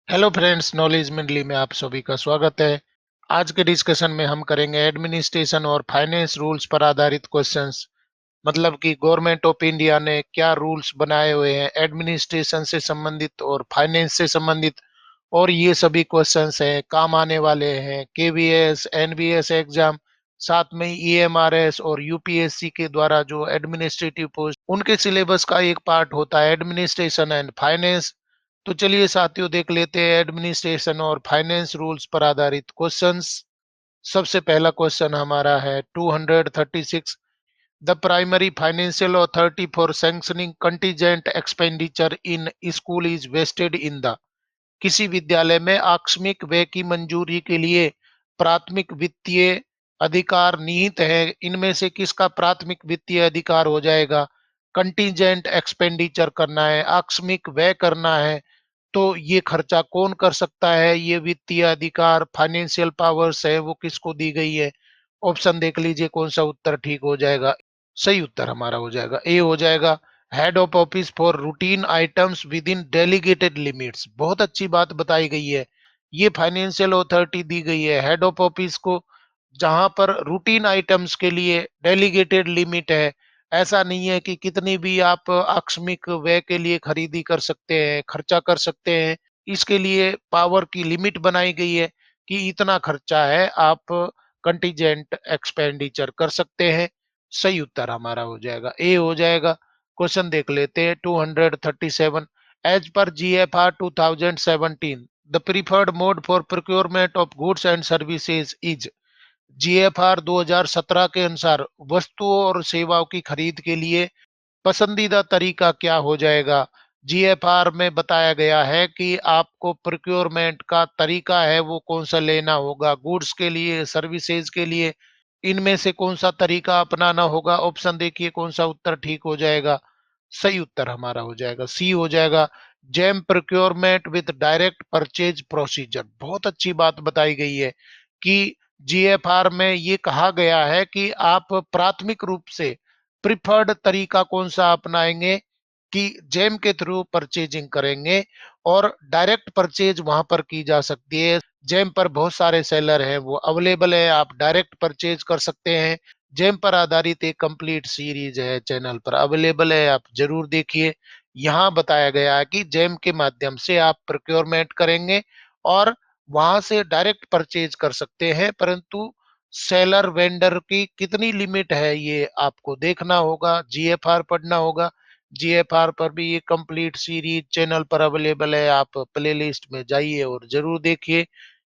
Hello friends, knowledge मंडली में आप सभी का स्वागत है। आज के डिस्कशन में हम करेंगे एडमिनिस्ट्रेशन और फाइनेंस रूल्स पर आधारित क्वेश्चंस। मतलब कि गवर्नमेंट ऑफ इंडिया ने क्या रूल्स बनाए हुए हैं एडमिनिस्ट्रेशन से संबंधित और फाइनेंस से संबंधित। और ये सभी क्वेश्चंस हैं काम आने वाले हैं केवीएस एनबीएस एग्जाम, साथ में ईएमआरएस और यूपीएससी के द्वारा जो एडमिनिस्ट्रेटिव पोस्ट उनके सिलेबस का एक पार्ट होता है एडमिनिस्ट्रेशन एंड फाइनेंस। तो चलिए साथियों, देख लेते हैं एडमिनिस्ट्रेशन और फाइनेंस रूल्स पर आधारित क्वेश्चंस। सबसे पहला क्वेश्चन हमारा है 236। The primary financial authority for sanctioning contingent expenditure in school is vested in the. किसी विद्यालय में आकस्मिक व्यय की मंजूरी के लिए प्राथमिक वित्तीय अधिकार निहित है। इनमें से किसका प्राथमिक वित्तीय अधिकार हो जाएगा? कंटीजेंट एक्सपेंडिचर करना है, आकस्मिक व्यय करना है, तो ये खर्चा कौन कर सकता है? ये वित्तीय अधिकार फाइनेंशियल पावर्स है वो किसको दी गई है? ऑप्शन देख लीजिए कौन सा उत्तर ठीक हो जाएगा। सही उत्तर हमारा हो जाएगा ए हो जाएगा, head of office for routine items with in delegated limits. बहुत अच्छी बात बताई गई है। ये फाइनेंशियल अथॉरिटी दी गई है हेड ऑफ ऑफिस को, जहां पर रूटीन आइटम्स के लिए डेलीगेटेड लिमिट है। ऐसा नहीं है कि कितनी भी आप आकस्मिक व्यय के लिए खरीदी कर सकते हैं, खर्चा कर सकते हैं। इसके लिए पावर की लिमिट बनाई गई है कि इतना खर्चा है, आप कंटीजेंट एक्सपेंडिचर कर सकते हैं। सही उत्तर हमारा हो जाएगा ए हो जाएगा। क्वेश्चन देख लेते हैं 237। As per GFR 2017 the preferred mode for procurement of goods and services is. GFR 2017 के अनुसार वस्तुओं और सेवाओं की खरीद के लिए पसंदीदा तरीका क्या हो जाएगा? जीएफआर में बताया गया है कि आपको प्रोक्योरमेंट का तरीका है वो कौन सा लेना होगा, गुड्स के लिए, सर्विसेज के लिए। इनमें से कौन सा तरीका अपनाना होगा? ऑप्शन देखिए कौन सा उत्तर ठीक हो जाएगा। सही उत्तर हमारा हो जाएगा सी हो जाएगा, GeM procurement with direct purchase procedure. बहुत अच्छी बात बताई गई है कि जीएफआर में ये कहा गया है कि आप प्राथमिक रूप से प्रिफर्ड तरीका कौन सा अपनाएंगे कि जेम के थ्रू परचेजिंग करेंगे, और डायरेक्ट परचेज वहां पर की जा सकती है। जेम पर बहुत सारे सेलर हैं, वो अवेलेबल है, आप डायरेक्ट परचेज कर सकते हैं। जेम पर आधारित एक कंप्लीट सीरीज है, चैनल पर अवेलेबल है, आप जरूर देखिए। यहाँ बताया गया है कि जेम के माध्यम से आप प्रोक्योरमेंट करेंगे और वहां से डायरेक्ट परचेज कर सकते हैं, परंतु सेलर वेंडर की कितनी लिमिट है ये आपको देखना होगा, जीएफआर पढ़ना होगा। जीएफआर पर भी ये कंप्लीट सीरीज चैनल पर अवेलेबल है, आप प्लेलिस्ट में जाइए और जरूर देखिए।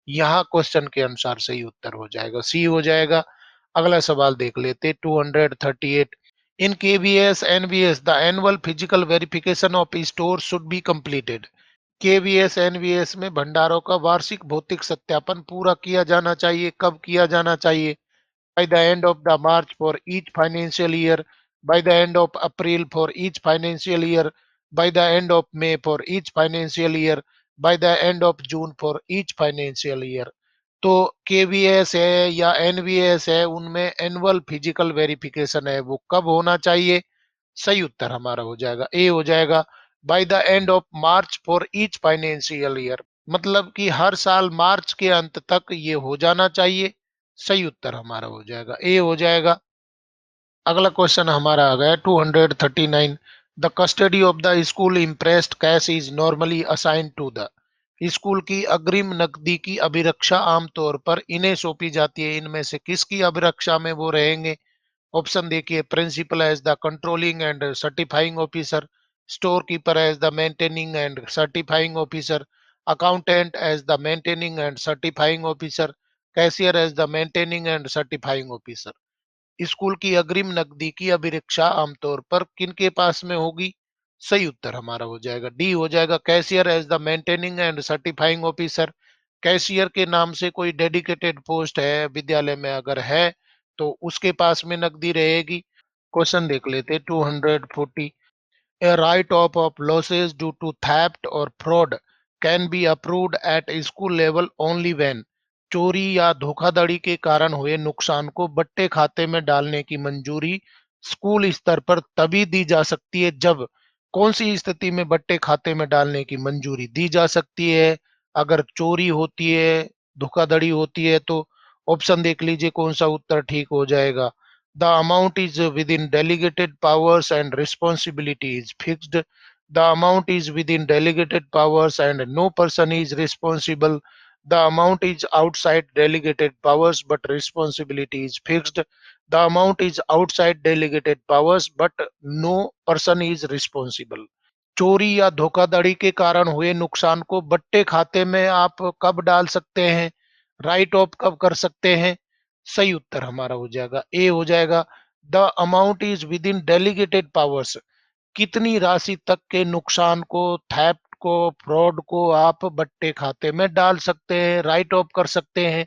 यहाँ क्वेश्चन के अनुसार सही उत्तर हो जाएगा सी हो जाएगा। अगला सवाल देख लेते 238। In KVS NVS the annual physical verification of store should be completed. KVS NVS में भंडारों का वार्षिक भौतिक सत्यापन पूरा किया जाना चाहिए। कब किया जाना चाहिए? by the end of the March for each financial year, by the end of April for each financial year, by the end of May for each financial year, by the end of June for each financial year। तो KVS है या NVS है, उनमें annual physical verification है, वो कब होना चाहिए? सही उत्तर हमारा हो जाएगा ए हो जाएगा, by the end of March for each financial year. मतलब कि हर साल मार्च के अंत तक ये हो जाना चाहिए। सही उत्तर हमारा हो जाएगा ए हो जाएगा। अगला क्वेश्चन हमारा आ गया 239। The custody of the school imprest cash is normally assigned to the. School की अग्रिम नकदी की अभिरक्षा आमतौर पर इन्हें सौंपी जाती है। इनमें से किसकी अभिरक्षा में वो रहेंगे? ऑप्शन देखिए, principal as the controlling and certifying officer, store keeper as the maintaining and certifying officer, accountant as the maintaining and certifying officer, cashier as the maintaining and certifying officer. School की अग्रिम नकदी की अभिरक्षा आमतौर पर किनके पास में होगी? सही उत्तर हमारा हो जाएगा डी हो जाएगा, cashier as the maintaining and certifying officer. Cashier के नाम से कोई डेडिकेटेड पोस्ट है विद्यालय में अगर है तो उसके पास में नकदी रहेगी। क्वेश्चन देख लेते 240। A write-off of losses due to theft or fraud can be approved at school level only when। चोरी या धोखाधड़ी के कारण हुए नुकसान को बट्टे खाते में डालने की मंजूरी स्कूल स्तर पर तभी दी जा सकती है जब। कौन सी स्थिति में बट्टे खाते में डालने की मंजूरी दी जा सकती है? अगर चोरी होती है, धोखाधड़ी होती है तो ऑप्शन देख लीजिए कौन सा उत्तर ठीक हो जाएगा। The amount is within delegated powers and responsibility is fixed. The amount is within delegated powers and no person is responsible. The amount is outside delegated powers but responsibility is fixed. The amount is outside delegated powers but no person is responsible. चोरी या धोखाधड़ी के कारण हुए नुकसान को बट्टे खाते में आप कब डाल सकते हैं, राइट ऑफ कब कर सकते हैं? सही उत्तर हमारा हो जाएगा ए हो जाएगा। The amount is within delegated powers. कितनी राशि तक के नुकसान को, थेफ्ट को, फ्रॉड को आप बट्टे खाते में डाल सकते हैं, राइट ऑफ कर सकते हैं?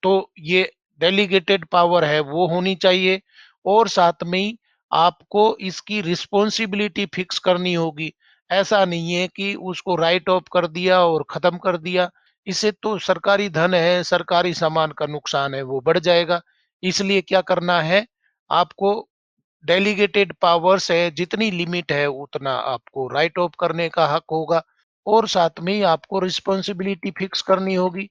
तो ये डेलीगेटेड पावर है वो होनी चाहिए, और साथ में ही आपको इसकी रिस्पॉन्सिबिलिटी फिक्स करनी होगी। ऐसा नहीं है कि उसको राइट ऑफ कर दिया और खत्म कर दिया, इससे तो सरकारी धन है, सरकारी सामान का नुकसान है वो बढ़ जाएगा। इसलिए क्या करना है आपको, डेलीगेटेड पावर्स है, जितनी लिमिट है उतना आपको राइट ऑफ करने का हक होगा, और साथ में ही आपको रिस्पॉन्सिबिलिटी फिक्स करनी होगी।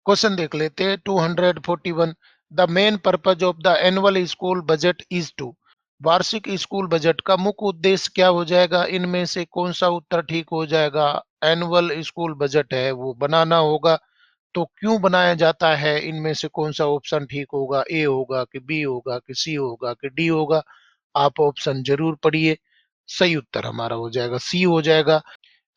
क्वेश्चन देख लेते हैं 241। The main purpose of the annual school budget is to. वार्षिक स्कूल बजट का मुख्य उद्देश्य क्या हो जाएगा? इनमें से कौन सा उत्तर ठीक हो जाएगा? एनुअल स्कूल बजट है वो बनाना होगा। तो क्यों बनाया जाता है, इनमें से कौन सा ऑप्शन ठीक होगा? ए होगा कि बी होगा कि सी होगा कि डी होगा? आप ऑप्शन जरूर पढ़िए। सही उत्तर हमारा हो जाएगा सी हो जाएगा।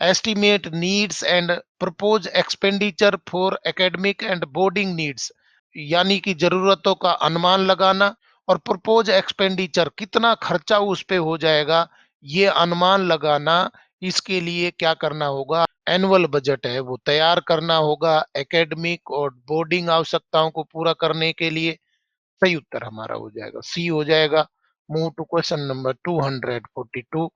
Estimate needs and propose expenditure for academic and boarding needs, यानी कि जरूरतों का अनुमान लगाना, और प्रपोज एक्सपेंडिचर कितना खर्चा उस पे हो जाएगा ये अनुमान लगाना। इसके लिए क्या करना होगा? एनुअल बजट है वो तैयार करना होगा एकेडमिक और बोर्डिंग आवश्यकताओं को पूरा करने के लिए। सही उत्तर हमारा हो जाएगा सी हो जाएगा। Move to question number 242।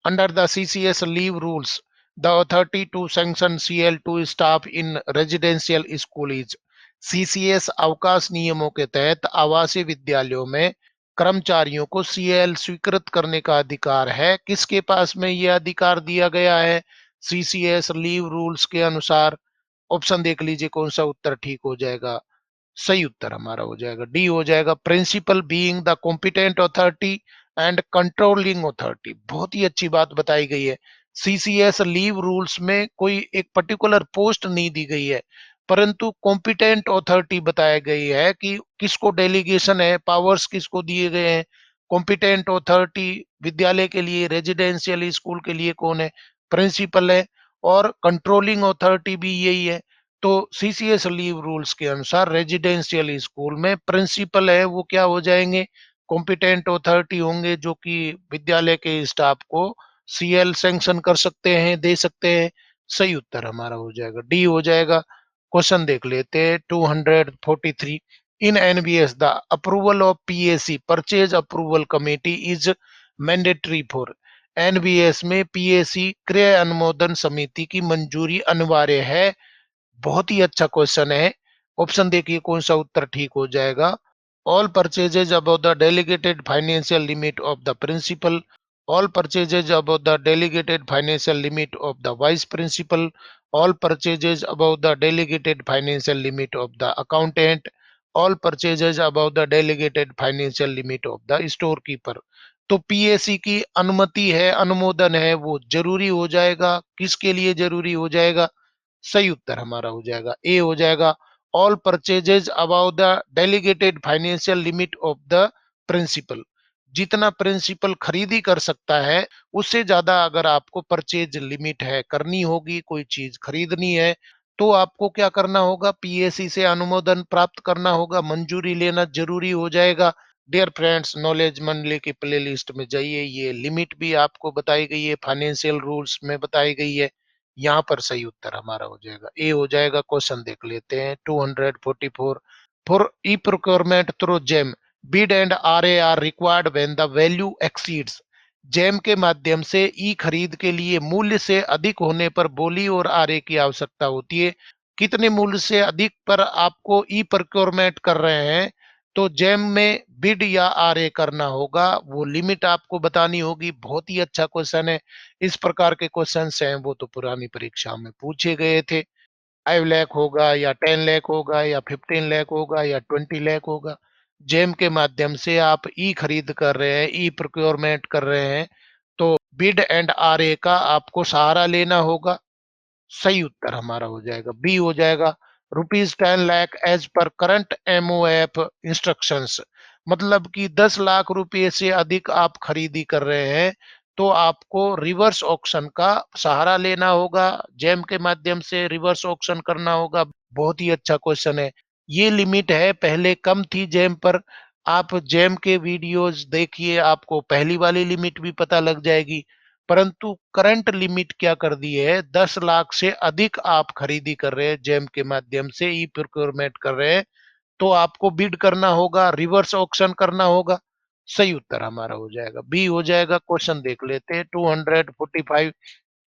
Under the CCS leave rules, the authority to sanction CL2 staff in residential school is. CCS अवकाश नियमों के तहत आवासीय विद्यालयों में कर्मचारियों को CL स्वीकृत करने का अधिकार है। किसके पास में यह अधिकार दिया गया है CCS लीव रूल्स के अनुसार? ऑप्शन देख लीजिए कौन सा उत्तर ठीक हो जाएगा। सही उत्तर हमारा हो जाएगा डी हो जाएगा। Principal being the competent authority and controlling authority. बहुत ही अच्छी बात बताई गई है। CCS लीव रूल्स में कोई एक पर्टिकुलर पोस्ट नहीं दी गई है, परंतु कॉम्पिटेंट अथॉरिटी बताया गई है कि किसको डेलीगेशन है, पावर्स किसको दिए गए हैं। कॉम्पिटेंट अथॉरिटी विद्यालय के लिए, रेजिडेंशियल स्कूल के लिए कौन है? प्रिंसिपल है। और कंट्रोलिंग अथॉरिटी भी यही है। तो CCS लीव रूल्स के अनुसार रेजिडेंशियल स्कूल में प्रिंसिपल है वो क्या हो जाएंगे? कॉम्पिटेंट अथॉरिटी होंगे, जो कि विद्यालय के स्टाफ को CL सैंक्शन कर सकते हैं, दे सकते हैं। सही उत्तर हमारा हो जाएगा डी हो जाएगा। क्वेश्चन देख लेते हैं 243। इन NBS the approval of PAC purchase approval committee is mandatory for. NBS में PAC क्रय अनुमोदन समिति की मंजूरी अनिवार्य है। बहुत ही अच्छा क्वेश्चन है। ऑप्शन देखिए कौन सा उत्तर ठीक हो जाएगा। All purchases above the delegated financial limit of the principal, all purchases above the delegated financial limit of the vice principal, all purchases above the delegated financial limit of the accountant, all purchases above the delegated financial limit of the store keeper. तो PAC की अनुमति है, अनुमोदन है वो जरूरी हो जाएगा। किसके लिए जरूरी हो जाएगा? सही उत्तर हमारा हो जाएगा ए हो जाएगा। All purchases above the delegated financial limit of the principal. जितना प्रिंसिपल खरीदी कर सकता है उससे ज्यादा अगर आपको परचेज लिमिट है, करनी होगी, कोई चीज खरीदनी है, तो आपको क्या करना होगा? PAC से अनुमोदन प्राप्त करना होगा, मंजूरी लेना जरूरी हो जाएगा। डियर फ्रेंड्स, नॉलेज मंडली की प्लेलिस्ट में जाइए, ये लिमिट भी आपको बताई गई है, फाइनेंशियल रूल्स में बताई गई है। यहाँ पर सही उत्तर हमारा हो जाएगा ए हो जाएगा। क्वेश्चन देख लेते हैं 244। For e procurement through GeM, bid and RA are required when the value exceeds. GeM के माध्यम से ई खरीद के लिए मूल्य से अधिक होने पर बोली और RA की आवश्यकता होती है। कितने मूल्य से अधिक पर आपको ई प्रोक्योरमेंट कर रहे हैं, तो जेम में बिड या RA करना होगा, वो लिमिट आपको बतानी होगी। बहुत ही अच्छा क्वेश्चन है। इस प्रकार के क्वेश्चंस हैं वो तो पुरानी परीक्षा में पूछे गए थे। 5 लाख होगा या 10 लाख होगा या 15 लाख होगा या 20 लाख होगा। जेम के माध्यम से आप ई खरीद कर रहे हैं, ई प्रोक्योरमेंट कर रहे हैं, तो बिड एंड आरए का आपको सहारा लेना होगा। सही उत्तर हमारा हो जाएगा बी हो जाएगा। ₹10 lakh as per current MOF instructions, मतलब कि 10 लाख रुपए से अधिक आप खरीदी कर रहे हैं तो आपको रिवर्स ऑक्शन का सहारा लेना होगा, जेम के माध्यम से रिवर्स ऑक्शन करना होगा। बहुत ही अच्छा क्वेश्चन है। ये लिमिट है, पहले कम थी जेम पर। आप जेम के वीडियोस देखिए, आपको पहली वाली लिमिट भी पता लग जाएगी। परंतु करंट लिमिट क्या कर दी है, 10 लाख से अधिक आप खरीदी कर रहे हैं जेम के माध्यम से, ई प्रोक्योरमेंट कर रहे हैं, तो आपको बिड करना होगा, रिवर्स ऑक्शन करना होगा। सही उत्तर हमारा हो जाएगा बी हो जाएगा। क्वेश्चन देख लेते हैं 245।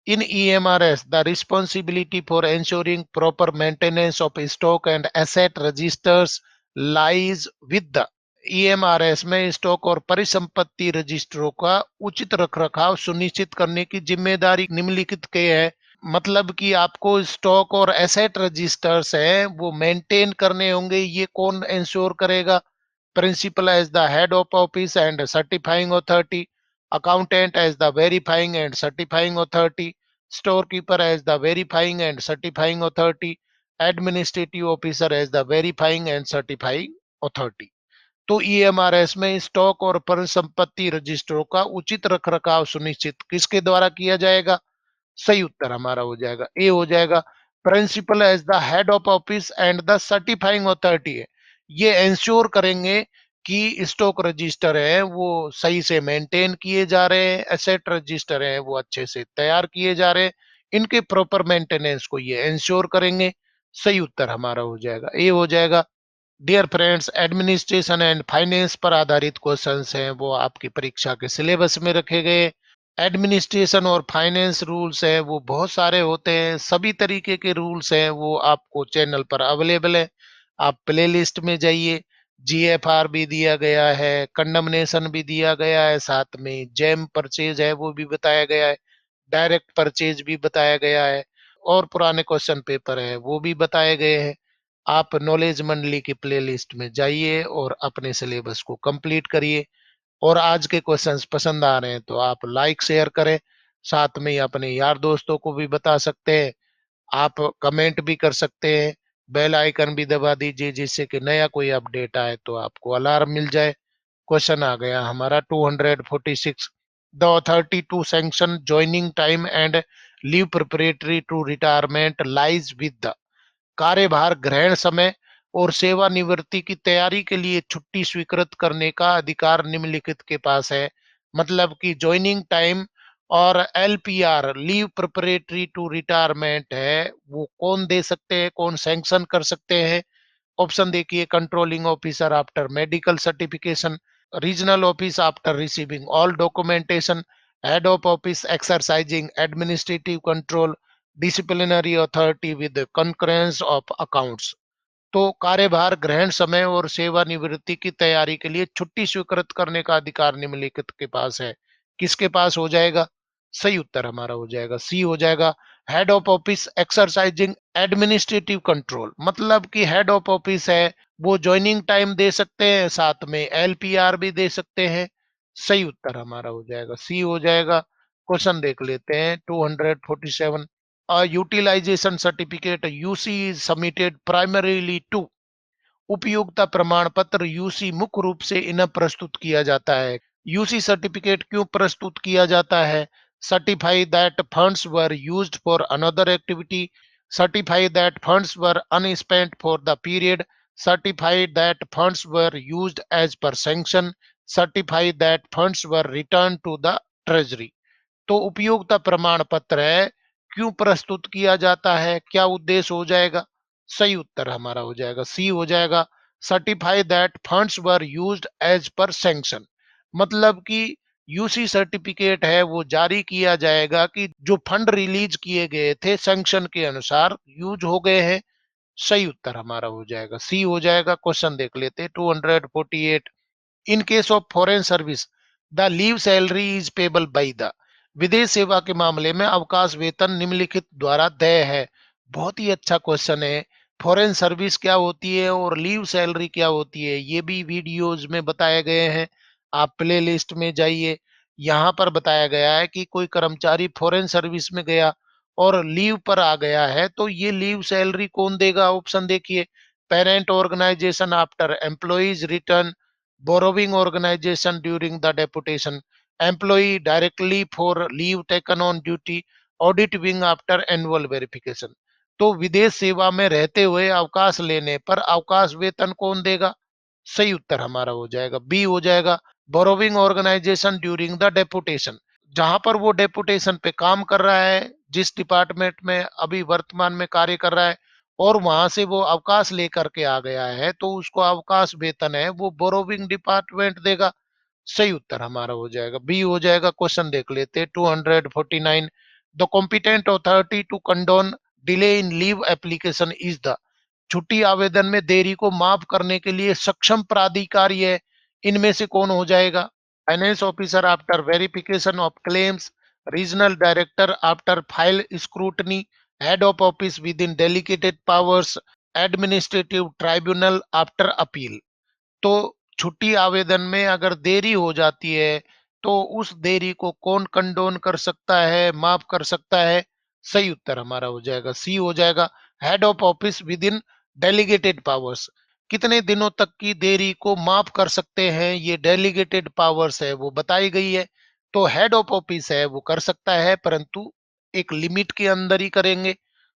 इन EMRS the responsibility for ensuring proper maintenance of stock and asset registers lies with the EMRS में स्टॉक और परिसंपत्ति रजिस्टरों का उचित रखरखाव सुनिश्चित करने की जिम्मेदारी निम्नलिखित के है। मतलब कि आपको स्टॉक और एसेट रजिस्टर्स हैं वो मेंटेन करने होंगे। ये कौन इंश्योर करेगा? Principal as the head of office and certifying authority, accountant as the verifying and certifying authority, store keeper as the verifying and certifying authority, administrative officer as the verifying and certifying authority. तो EMRS में stock और परिसंपत्ति रजिस्टरों का उचित रखरखाव सुनिश्चित किसके द्वारा किया जाएगा? सही उत्तर हमारा हो जाएगा ए हो जाएगा। Principal as the head of office and the certifying authority है, ये इंश्योर करेंगे कि स्टॉक रजिस्टर है वो सही से मेंटेन किए जा रहे हैं, एसेट रजिस्टर है वो अच्छे से तैयार किए जा रहे हैं, इनके प्रॉपर मेंटेनेंस को ये इंश्योर करेंगे। सही उत्तर हमारा हो जाएगा ए हो जाएगा। Dear friends, administration and finance पर आधारित क्वेश्चंस हैं वो आपकी परीक्षा के सिलेबस में रखे गए। एडमिनिस्ट्रेशन और फाइनेंस रूल्स है वो बहुत सारे होते हैं, सभी तरीके के रूल्स हैं वो आपको चैनल पर अवेलेबल है। आप प्लेलिस्ट में जाइए, जीएफआर भी दिया गया है, कंडमनेशन भी दिया गया है, साथ में जेम परचेज है वो भी बताया गया है, डायरेक्ट परचेज भी बताया गया है, और पुराने क्वेश्चन पेपर है वो भी बताए गए हैं। आप नॉलेज मंडली की प्लेलिस्ट में जाइए और अपने सिलेबस को कंप्लीट करिए। और आज के क्वेश्चंस पसंद आ रहे हैं तो आप लाइक शेयर करें, साथ में ही अपने यार दोस्तों को भी बता सकते हैं। आप कमेंट भी कर सकते हैं, बेल आइकन भी दबा दीजिए जिससे कि नया कोई अपडेट आए तो आपको अलार्म मिल जाए। क्वेश्चन आ गया हमारा 246। The authority to sanction joining time and leave preparatory to retirement lies with the, कार्यभार ग्रहण समय और सेवानिवृत्ति की तैयारी के लिए छुट्टी स्वीकृत करने का अधिकार निम्नलिखित के पास है। मतलब कि ज्वाइनिंग टाइम और LPR leave preparatory to retirement है वो कौन दे सकते हैं, कौन सैंक्शन कर सकते हैं? ऑप्शन देखिए, controlling officer after medical certification, regional office after receiving all documentation, head of office exercising administrative control, disciplinary authority with concurrence of accounts. तो कार्यभार ग्रहण समय और सेवानिवृत्ति की तैयारी के लिए छुट्टी स्वीकृत करने का अधिकार निम्नलिखित के पास है। किसके पास हो जाएगा? सही उत्तर हमारा हो जाएगा सी हो जाएगा। Head of office exercising administrative control, मतलब कि हेड ऑफ ऑफिस है वो ज्वाइनिंग टाइम दे सकते हैं, साथ में एलपीआर भी दे सकते हैं। सही उत्तर हमारा हो जाएगा सी हो जाएगा। क्वेश्चन देख लेते हैं 247। Utilisation certificate UC is submitted primarily to, उपयोगिता प्रमाण पत्र यूसी मुख्य रूप से इन्हें प्रस्तुत किया जाता है। यूसी सर्टिफिकेट क्यों प्रस्तुत किया जाता है? Certify that funds were used for another activity, certify that funds were unspent for the period, certify that funds were used as per sanction, certify that funds were return to the treasury. तो उपयोगिता प्रमाण पत्र है, क्यों प्रस्तुत किया जाता है, क्या उद्देश्य हो जाएगा? सही उत्तर हमारा हो जाएगा सी हो जाएगा। Certify that funds were used as per sanction, मतलब कि यूसी सर्टिफिकेट है वो जारी किया जाएगा कि जो फंड रिलीज किए गए थे सैंक्शन के अनुसार यूज हो गए हैं। सही उत्तर हमारा हो जाएगा सी हो जाएगा। क्वेश्चन देख लेते हैं 248। In case of foreign service the leave salary is payable by the, विदेश सेवा के मामले में अवकाश वेतन निम्नलिखित द्वारा देय है। बहुत ही अच्छा क्वेश्चन है। फॉरेन सर्विस क्या होती है और लीव सैलरी क्या होती है, ये भी वीडियोज में बताए गए हैं। आप प्ले लिस्ट में जाइए, यहाँ पर बताया गया है कि कोई कर्मचारी फॉरेन सर्विस में गया और लीव पर आ गया है, तो ये लीव सैलरी कौन देगा? ऑप्शन देखिए, parent organisation after employee's return, borrowing organisation during the deputation, employee directly for leave taken on duty, audit wing after annual verification. तो विदेश सेवा में रहते हुए अवकाश लेने पर अवकाश वेतन कौन देगा? सही उत्तर हमारा हो जाएगा बी हो जाएगा, borrowing organisation during the deputation. जहां पर वो डेपुटेशन पे काम कर रहा है, जिस डिपार्टमेंट में अभी वर्तमान में कार्य कर रहा है, और वहां से वो अवकाश लेकर के आ गया है, तो उसको अवकाश वेतन है वो बोरोविंग डिपार्टमेंट देगा। सही उत्तर हमारा हो जाएगा बी हो जाएगा। क्वेश्चन देख लेते हैं 249। The competent authority to condone delay in leave application is the, छुट्टी आवेदन में देरी को माफ करने के लिए सक्षम प्राधिकारी है, इनमें से कौन हो जाएगा? Finance officer after verification of claims, regional director after file scrutiny, head of office with in delegated powers, administrative tribunal after appeal. तो छुट्टी आवेदन में अगर देरी हो जाती है, तो उस देरी को कौन कंडोन कर सकता है, माफ कर सकता है? सही उत्तर हमारा हो जाएगा सी हो जाएगा, head of office with in delegated powers. कितने दिनों तक की देरी को माफ कर सकते हैं, ये डेलीगेटेड पावर्स है वो बताई गई है। तो हेड ऑफ ऑफिस है वो कर सकता है, परंतु एक लिमिट के अंदर ही करेंगे।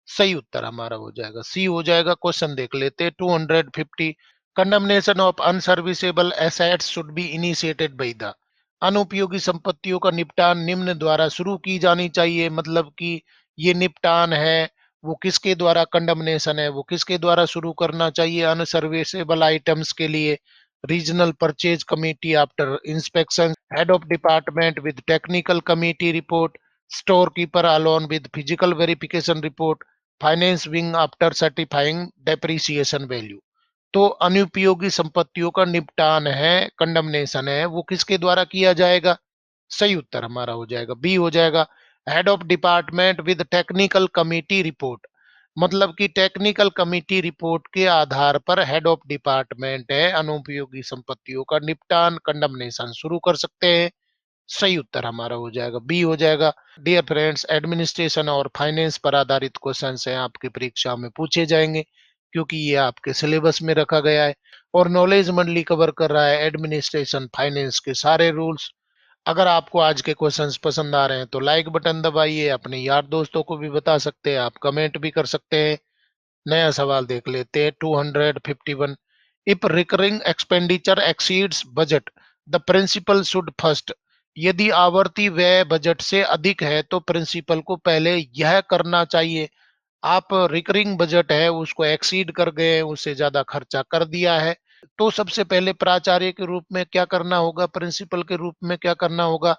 सही उत्तर हमारा हो जाएगा सी हो जाएगा। क्वेश्चन देख लेते हैं 250। Condemnation of unserviceable assets should be initiated by the, अनुपयोगी संपत्तियों का निपटान निम्न द्वारा शुरू की जानी चाहिए। मतलब कि ये निपटान है वो किसके द्वारा, कंडमनेशन है वो किसके द्वारा शुरू करना चाहिए? अनसर्विसेबल आइटम्स के लिए regional purchase committee after inspection, head of department with technical committee report, store keeper alone with physical verification report, finance wing after certifying depreciation value. तो अनुपयोगी संपत्तियों का निपटान है, कंडमनेशन है वो किसके द्वारा किया जाएगा? सही उत्तर हमारा हो जाएगा बी हो जाएगा, head of department with technical committee report. मतलब कि टेक्निकल कमिटी रिपोर्ट के आधार पर हेड ऑफ डिपार्टमेंट है अनुपयोगी संपत्तियों का निपटान, कंडमनेशन शुरू कर सकते हैं। सही उत्तर हमारा हो जाएगा बी हो जाएगा। डियर फ्रेंड्स, एडमिनिस्ट्रेशन और फाइनेंस पर आधारित क्वेश्चन हैं आपकी परीक्षा में पूछे जाएंगे, क्योंकि ये आपके सिलेबस में रखा गया है। और नॉलेज मंडली कवर कर रहा है एडमिनिस्ट्रेशन फाइनेंस के सारे रूल्स। अगर आपको आज के क्वेश्चंस पसंद आ रहे हैं तो लाइक बटन दबाइए, अपने यार दोस्तों को भी बता सकते हैं, आप कमेंट भी कर सकते हैं। नया सवाल देख लेते हैं 251। If recurring expenditure exceeds budget, the principal should first, यदि आवर्ती व्यय बजट से अधिक है तो प्रिंसिपल को पहले यह करना चाहिए। आप रिकरिंग बजट है उसको एक्सीड कर गए, उससे ज्यादा खर्चा कर दिया है, तो सबसे पहले प्राचार्य के रूप में क्या करना होगा, प्रिंसिपल के रूप में क्या करना होगा?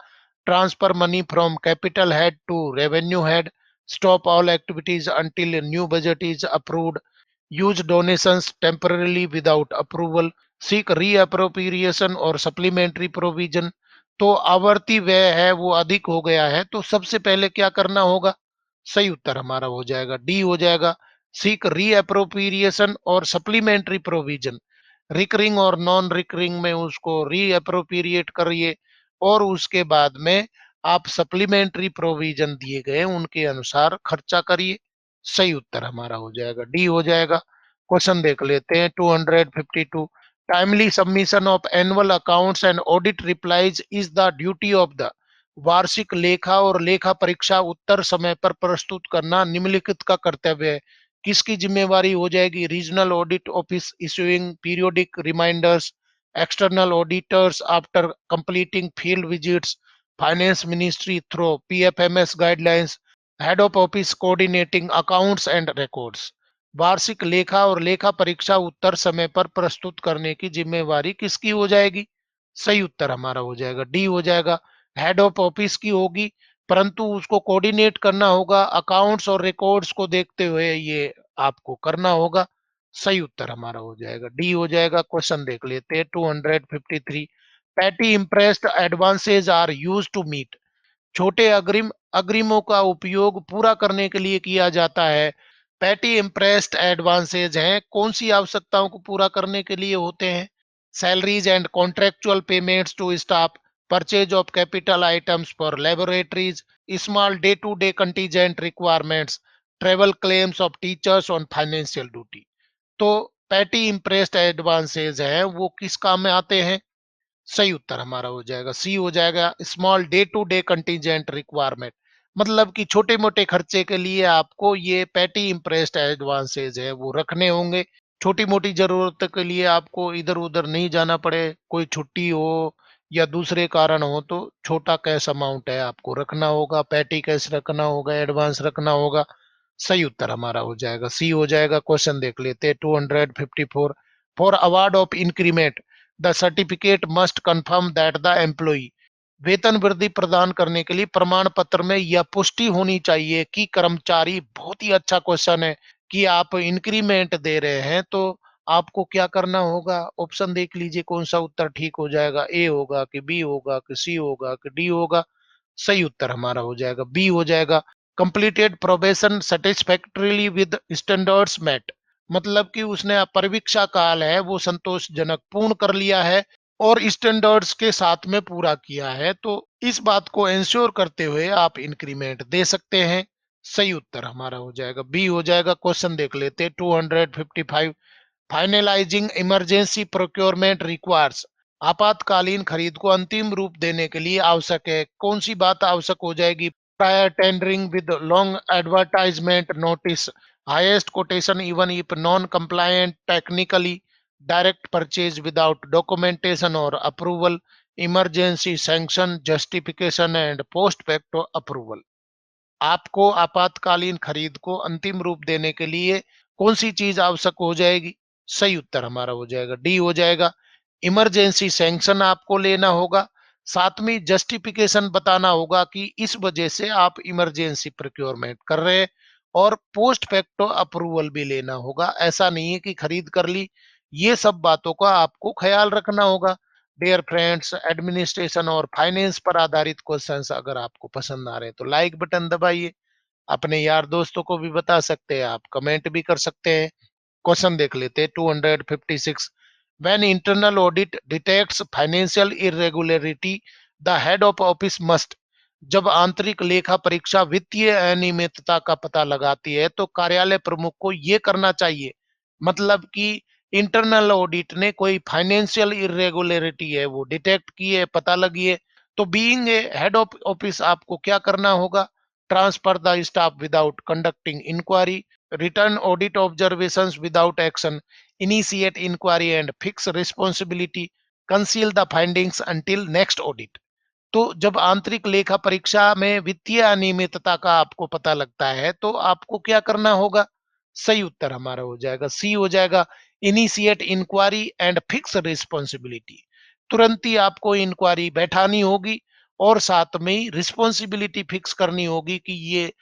Transfer money from capital head to revenue head, stop all activities until new budget is approved, use donations temporarily without approval, seek reappropriation और supplementary provision। तो आवर्ती व्यय है वो अधिक हो गया है, तो सबसे पहले क्या करना होगा? सही उत्तर हमारा हो जाएगा डी हो जाएगा, सीक रीअप्रोप्रिएशन और सप्लीमेंट्री प्रोविजन। रिकरिंग और नॉन रिकरिंग में उसको रीअप्रोप्रिएट करिए, और उसके बाद में आप सप्लीमेंट्री प्रोविजन दिए गए उनके अनुसार खर्चा करिए। सही उत्तर हमारा हो जाएगा डी हो जाएगा। क्वेश्चन देख लेते हैं 252। Timely submission of annual accounts and audit replies is the duty of the, वार्षिक लेखा और लेखा परीक्षा उत्तर समय पर प्रस्तुत करना निम्नलिखित का कर्तव्य है। किसकी जिम्मेवारी हो जाएगी? Regional audit office issuing periodic reminders, external auditors after completing field visits, finance ministry through PFMS guidelines, head of office coordinating accounts and records. वार्षिक लेखा और लेखा परीक्षा उत्तर समय पर प्रस्तुत करने की जिम्मेवारी किसकी हो जाएगी? सही उत्तर हमारा हो जाएगा डी हो जाएगा, हेड ऑफ ऑफिस की होगी, परंतु उसको कोऑर्डिनेट करना होगा, अकाउंट्स और रिकॉर्ड्स को देखते हुए ये आपको करना होगा। सही उत्तर हमारा हो जाएगा डी हो जाएगा। क्वेश्चन देख लेते हैं 253। Petty imprest advances are used to meet, छोटे अग्रिमों का उपयोग पूरा करने के लिए किया जाता है। पैटी इम्प्रेस्ड एडवांसेज हैं, कौन सी आवश्यकताओं को पूरा करने के लिए होते हैं? Salaries and contractual payments to staff, purchase of capital items for laboratories, small day to day contingent requirements, travel claims of teachers on financial duty. तो पैटी इम्प्रेस्ड एडवांसेज हैं वो किस काम में आते हैं? सही उत्तर हमारा हो जाएगा सी हो जाएगा, small day to day contingent requirement. मतलब कि छोटे मोटे खर्चे के लिए आपको ये पैटी इम्प्रेस्ड एडवांसेज है वो रखने होंगे। छोटी मोटी जरूरत के लिए आपको इधर उधर नहीं जाना पड़े, कोई छुट्टी हो या दूसरे कारण हो, तो छोटा कैश अमाउंट है आपको रखना होगा, पैटी कैश रखना होगा, एडवांस रखना होगा। सही उत्तर हमारा हो जाएगा सी हो जाएगा। क्वेश्चन देख लेते हैं 254। For award of increment the certificate must confirm that the employee, वेतन वृद्धि प्रदान करने के लिए प्रमाण पत्र में यह पुष्टि होनी चाहिए कि कर्मचारी, बहुत ही अच्छा क्वेश्चन है, कि आप इंक्रीमेंट दे रहे हैं तो आपको क्या करना होगा? ऑप्शन देख लीजिए कौन सा उत्तर ठीक हो जाएगा, ए होगा कि बी होगा कि सी होगा कि डी होगा? सही उत्तर हमारा हो जाएगा बी हो जाएगा। Completed probation satisfactorily with standards met, मतलब कि उसने परिवीक्षा काल है वो संतोषजनक पूर्ण कर लिया है और स्टैंडर्ड्स के साथ में पूरा किया है, तो इस बात को इंश्योर करते हुए आप इंक्रीमेंट दे सकते हैं। सही उत्तर हमारा हो जाएगा बी हो जाएगा। क्वेश्चन देख लेते हैं 255। फाइनलाइजिंग इमरजेंसी प्रोक्योरमेंट रिक्वायर्स, आपातकालीन खरीद को अंतिम रूप देने के लिए आवश्यक है, कौन सी बात आवश्यक हो जाएगी? Prior tendering with long advertisement notice, highest quotation even if non compliant technically, direct purchase without documentation और approval, emergency sanction justification and post facto approval. आपको आपातकालीन खरीद को अंतिम रूप देने के लिए कौन सी चीज आवश्यक हो जाएगी? सही उत्तर हमारा हो जाएगा डी हो जाएगा। इमरजेंसी सैंक्शन आपको लेना होगा, साथ में जस्टिफिकेशन बताना होगा कि इस वजह से आप इमरजेंसी प्रोक्योरमेंट कर रहे हैं, और पोस्ट फैक्टो अप्रूवल भी लेना होगा। ऐसा नहीं है कि खरीद कर ली, ये सब बातों का आपको ख्याल रखना होगा। डियर फ्रेंड्स, एडमिनिस्ट्रेशन और फाइनेंस पर आधारित क्वेश्चंस अगर आपको पसंद आ रहे हैं तो लाइक बटन दबाइए, अपने यार दोस्तों को भी बता सकते हैं, आप कमेंट भी कर सकते हैं। क्वेश्चन देख लेते हैं 256। When internal audit detects financial irregularity, the head of office must, जब आंतरिक लेखा परीक्षा वित्तीय अनियमितता का पता लगाती है तो कार्यालय प्रमुख को यह करना चाहिए। मतलब कि इंटरनल ऑडिट ने कोई फाइनेंशियल इरेगुलरिटी है वो डिटेक्ट की है, पता लगी है, तो being a head of office आपको क्या करना होगा? Transfer the staff without conducting inquiry, return audit observations without action, initiate inquiry and fix responsibility, conceal the findings until next audit। तो जब आंतरिक लेखा परीक्षा में वित्तीय अनियमितता का आपको पता लगता है तो आपको क्या करना होगा? सही उत्तर हमारा हो जाएगा सी हो जाएगा, initiate inquiry and fix responsibility. तुरंत ही आपको इंक्वायरी बैठानी होगी और साथ में ही रिस्पॉन्सिबिलिटी फिक्स करनी होगी कि ये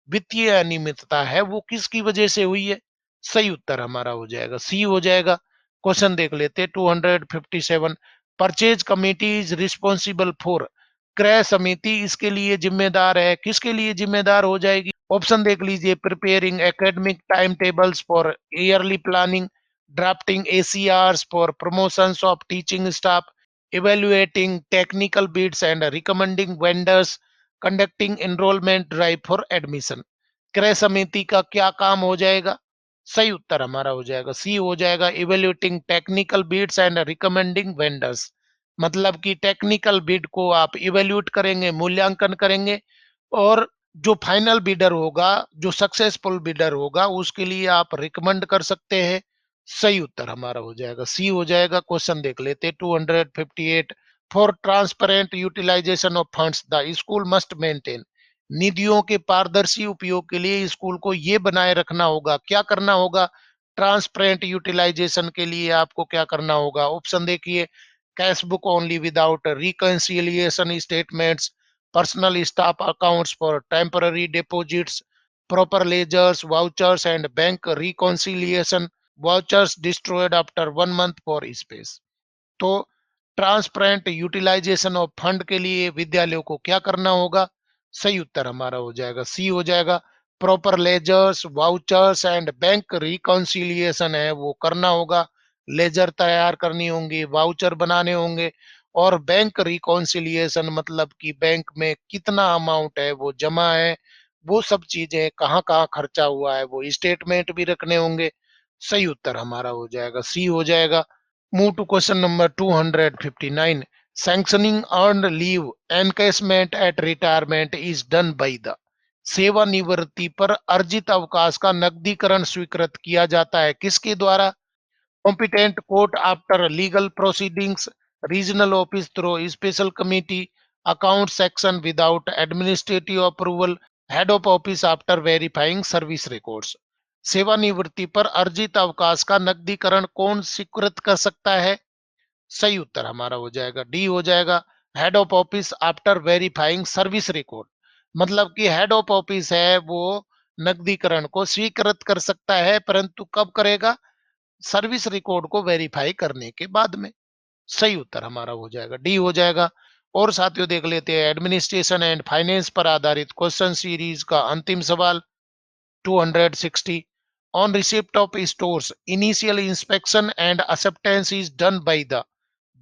वित्तीय अनियमितता है वो किसकी वजह से हुई है। सही उत्तर हमारा हो जाएगा सी हो जाएगा। क्वेश्चन देख लेते हैं 257। Purchase committee is responsible for, क्रय समिति इसके लिए जिम्मेदार है, किसके लिए जिम्मेदार हो जाएगी? ऑप्शन देख लीजिए, preparing academic time tables for yearly planning, drafting ACRs for promotions of teaching staff, evaluating technical bids and recommending vendors, conducting enrollment drive for admission. क्रय समिति का क्या काम हो जाएगा? सही उत्तर हमारा हो जाएगा सी हो जाएगा, evaluating technical bids and recommending vendors. मतलब कि टेक्निकल बिड को आप इवेल्यूट करेंगे, मूल्यांकन करेंगे, और जो फाइनल बिडर होगा, जो सक्सेसफुल बिडर होगा, उसके लिए आप रिकमेंड कर सकते हैं। सही उत्तर हमारा हो जाएगा सी हो जाएगा। क्वेश्चन देख लेते हैं 258। For transparent utilisation of funds the school must maintain, निधियों के पारदर्शी उपयोग के लिए स्कूल को ये बनाए रखना होगा, क्या करना होगा? ट्रांसपेरेंट यूटिलाइजेशन के लिए आपको क्या करना होगा? ऑप्शन देखिए, cash book only without reconciliation statements, personal staff accounts for temporary deposits, proper ledgers, vouchers and bank reconciliation, vouchers destroyed after 1 month for space. तो ट्रांसपेरेंट यूटिलाइजेशन ऑफ फंड के लिए विद्यालयों को क्या करना होगा? सही उत्तर हमारा हो जाएगा सी हो जाएगा, proper ledgers, vouchers and bank reconciliation है वो करना होगा। लेजर तैयार करनी होंगी, वाउचर बनाने होंगे, और बैंक रिकॉन्सिलिएशन मतलब कि बैंक में कितना अमाउंट है वो जमा है, वो सब चीजें कहाँ कहाँ खर्चा हुआ है वो स्टेटमेंट भी रखने होंगे। सही उत्तर हमारा हो जाएगा सी हो जाएगा। Move to question number 259। Sanctioning earned leave encashment at retirement is done by the. सेवानिवृत्ति पर अर्जित अवकाश का नकदीकरण स्वीकृत किया जाता है किसके द्वारा? Competent court after legal proceedings, regional office through special committee, account section without administrative approval, head of office after verifying service records. सेवानिवृत्ति पर अर्जित अवकाश का नकदीकरण कौन स्वीकृत कर सकता है? सही उत्तर हमारा हो जाएगा डी हो जाएगा, head of office after verifying service record. मतलब कि हेड ऑफ ऑफिस है वो नकदीकरण को स्वीकृत कर सकता है, परंतु कब करेगा? सर्विस रिकॉर्ड को वेरीफाई करने के बाद में। सही उत्तर हमारा हो जाएगा डी हो जाएगा। और साथियों देख लेते हैं एडमिनिस्ट्रेशन एंड फाइनेंस पर आधारित क्वेश्चन सीरीज का अंतिम सवाल 260। On receipt of stores, initial inspection and acceptance is done by the।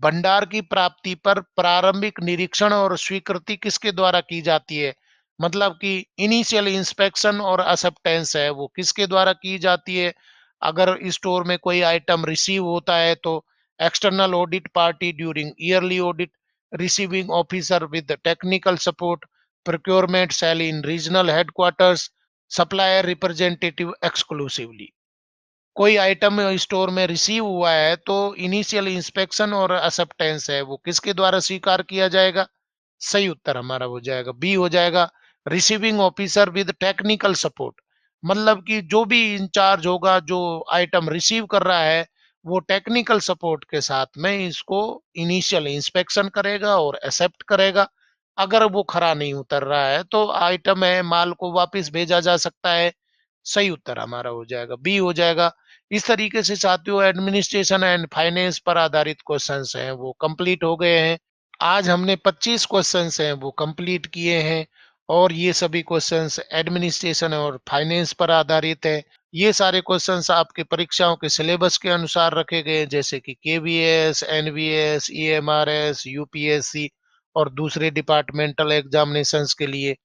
भंडार की प्राप्ति पर प्रारंभिक निरीक्षण और स्वीकृति किसके द्वारा की जाती है? मतलब कि इनिशियल इंस्पेक्शन और एक्सेप्टेंस है वो किसके द्वारा की जाती है? अगर स्टोर में कोई आइटम रिसीव होता है तो external audit party during yearly audit, receiving officer with technical support, procurement cell in regional headquarters, supplier representative exclusively. कोई आइटम स्टोर में रिसीव हुआ है तो इनिशियल इंस्पेक्शन और एक्सेप्टेंस है वो किसके द्वारा स्वीकार किया जाएगा? सही उत्तर हमारा हो जाएगा बी हो जाएगा, receiving officer with technical support. मतलब कि जो भी इंचार्ज होगा जो आइटम रिसीव कर रहा है वो टेक्निकल सपोर्ट के साथ में इसको इनिशियल इंस्पेक्शन करेगा और एक्सेप्ट करेगा। अगर वो खरा नहीं उतर रहा है तो आइटम है माल को वापस भेजा जा सकता है। सही उत्तर हमारा हो जाएगा बी हो जाएगा। इस तरीके से साथियों एडमिनिस्ट्रेशन एंड फाइनेंस पर आधारित क्वेश्चंस हैं वो कंप्लीट हो गए हैं। आज हमने 25 क्वेश्चंस हैं वो कंप्लीट किए हैं, और ये सभी क्वेश्चंस एडमिनिस्ट्रेशन और फाइनेंस पर आधारित है। ये सारे क्वेश्चंस आपके परीक्षाओं के सिलेबस के अनुसार रखे गए हैं, जैसे कि केवीएस, एनवीएस, ईएमआरएस, यूपीएससी और दूसरे डिपार्टमेंटल एग्जामिनेशंस के लिए।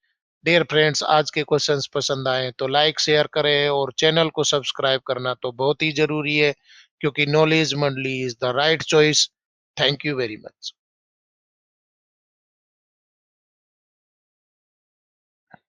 डियर फ्रेंड्स, आज के क्वेश्चंस पसंद आए तो लाइक शेयर करें और चैनल को सब्सक्राइब करना तो बहुत ही जरूरी है, क्योंकि नॉलेज मंडली is the right choice. Thank you very much.